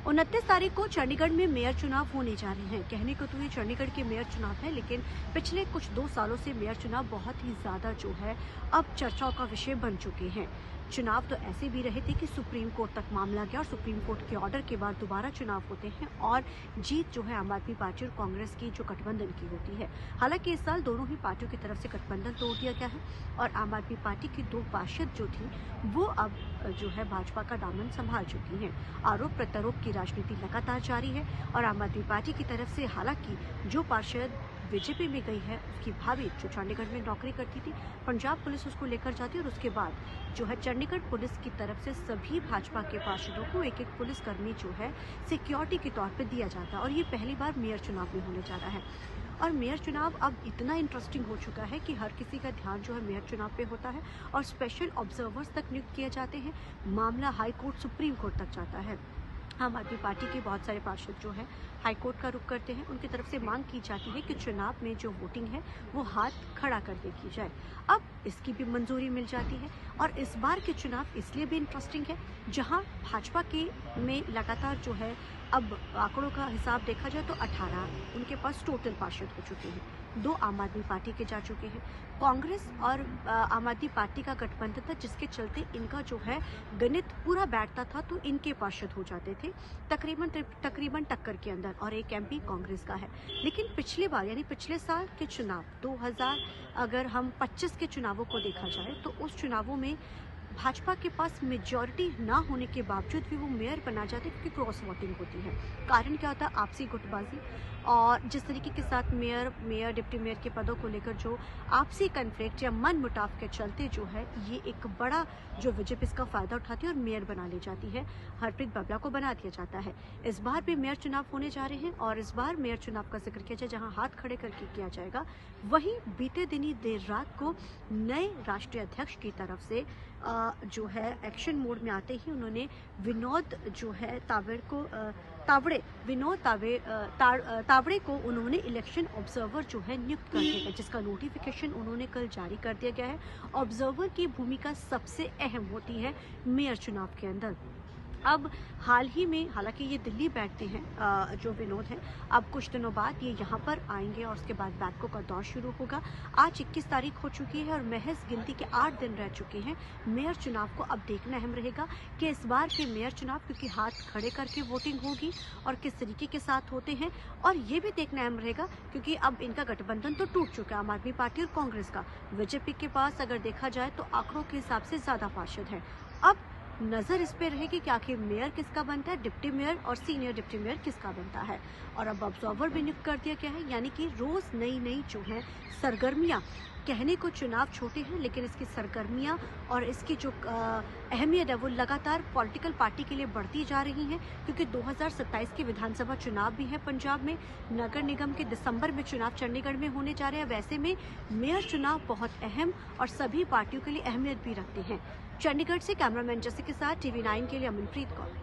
29 तारीख को चंडीगढ़ में मेयर चुनाव होने जा रहे हैं। कहने को तो ये चंडीगढ़ के मेयर चुनाव है, लेकिन पिछले कुछ 2 सालों से मेयर चुनाव बहुत ही ज्यादा जो है अब चर्चाओं का विषय बन चुके हैं। चुनाव तो ऐसे भी रहे थे कि सुप्रीम कोर्ट तक मामला गया और सुप्रीम कोर्ट के ऑर्डर के बाद दोबारा चुनाव होते हैं और जीत जो है आम आदमी पार्टी और कांग्रेस की जो गठबंधन की होती है। हालांकि इस साल दोनों ही पार्टियों की तरफ से गठबंधन तोड़ दिया गया है और आम आदमी पार्टी की 2 पार्षद जो थी वो अब जो है भाजपा का दामन संभाल चुकी हैं। आरोप प्रत्यारोप की राजनीति लगातार जारी है और आम आदमी पार्टी की तरफ से हालांकि जो पार्षद बीजेपी में गई है उसकी भाभी जो चंडीगढ़ में नौकरी करती थी, पंजाब पुलिस उसको लेकर जाती है और उसके बाद जो है चंडीगढ़ पुलिस की तरफ से सभी भाजपा के पार्षदों को एक पुलिसकर्मी जो है सिक्योरिटी के तौर पे दिया जाता है और ये पहली बार मेयर चुनाव में होने जा रहा है। और मेयर चुनाव अब इतना इंटरेस्टिंग हो चुका है कि हर किसी का ध्यान जो है मेयर चुनाव पे होता है और स्पेशल ऑब्जर्वर्स तक नियुक्त किए जाते हैं। मामला हाई कोर्ट सुप्रीम कोर्ट तक जाता है। आम आदमी पार्टी के बहुत सारे पार्षद जो है हाई कोर्ट का रुख करते हैं। उनकी तरफ से मांग की जाती है कि चुनाव में जो वोटिंग है वो हाथ खड़ा करके की जाए। अब इसकी भी मंजूरी मिल जाती है और इस बार के चुनाव इसलिए भी इंटरेस्टिंग है जहां भाजपा के में लगातार जो है अब आंकड़ों का हिसाब देखा जाए तो 18 उनके पास टोटल पार्षद हो चुके हैं। 2 आम आदमी पार्टी के जा चुके हैं। कांग्रेस और आम आदमी पार्टी का गठबंधन था जिसके चलते इनका जो है गणित पूरा बैठता था तो इनके पार्षद हो जाते थे तकरीबन टक्कर के अंदर और एक एमपी कांग्रेस का है। लेकिन पिछली बार यानी पिछले साल के चुनाव 2000 अगर हम 25 के चुनावों को देखा जाए तो उस चुनावों में भाजपा के पास मेजॉरिटी ना होने के बावजूद भी वो मेयर बना जाते क्योंकि क्रॉस वोटिंग होती है। कारण क्या होता है? आपसी गुटबाजी और जिस तरीके के साथ मेयर डिप्टी मेयर के पदों को लेकर जो आपसी कन्फ्लिक्ट या मन मुटाव के चलते जो है ये एक बड़ा जो बीजेपी इसका फायदा उठाती है और मेयर बना ली जाती है। हरप्रीत बाबला को बना दिया जाता है। इस बार भी मेयर चुनाव होने जा रहे हैं और इस बार मेयर चुनाव का जिक्र किया जाए जहां हाथ खड़े करके किया जाएगा। वहीं बीते दिनी देर रात को नए राष्ट्रीय अध्यक्ष की तरफ से जो है एक्शन मोड में आते ही उन्होंने विनोद जो है तावड़े को उन्होंने इलेक्शन ऑब्जर्वर जो है नियुक्त कर दिया, जिसका नोटिफिकेशन उन्होंने कल जारी कर दिया गया है। ऑब्जर्वर की भूमिका सबसे अहम होती है मेयर चुनाव के अंदर। अब हाल ही में हालांकि ये दिल्ली बैठते हैं जो विनोद हैं, अब कुछ दिनों बाद ये यहाँ पर आएंगे और उसके बाद बैठकों का दौर शुरू होगा। आज 21 तारीख हो चुकी है और महज गिनती के 8 दिन रह चुके हैं। मेयर चुनाव को अब देखना अहम रहेगा कि इस बार के मेयर चुनाव क्योंकि हाथ खड़े करके वोटिंग होगी और किस तरीके के साथ होते हैं, और ये भी देखना अहम रहेगा क्योंकि अब इनका गठबंधन तो टूट चुका है आम आदमी पार्टी और कांग्रेस का। बीजेपी के पास अगर देखा जाए तो आंकड़ों के हिसाब से ज्यादा पार्षद है। अब नजर इस पे रहेगी कि आखिर मेयर किसका बनता है, डिप्टी मेयर और सीनियर डिप्टी मेयर किसका बनता है। और अब ऑब्जर्वर भी नियुक्त कर दिया गया है, यानी कि रोज नई जो है सरगर्मियां। कहने को चुनाव छोटे हैं लेकिन इसकी सरगर्मियां और इसकी जो अहमियत है वो लगातार पॉलिटिकल पार्टी के लिए बढ़ती जा रही हैं क्योंकि 2027 के विधानसभा चुनाव भी है पंजाब में। नगर निगम के दिसंबर में चुनाव चंडीगढ़ में होने जा रहे हैं। वैसे में मेयर चुनाव बहुत अहम और सभी पार्टियों के लिए अहमियत भी रखते हैं। चंडीगढ़ से कैमरामैन जैसे के साथ TV9 के लिए अमनप्रीत कौर।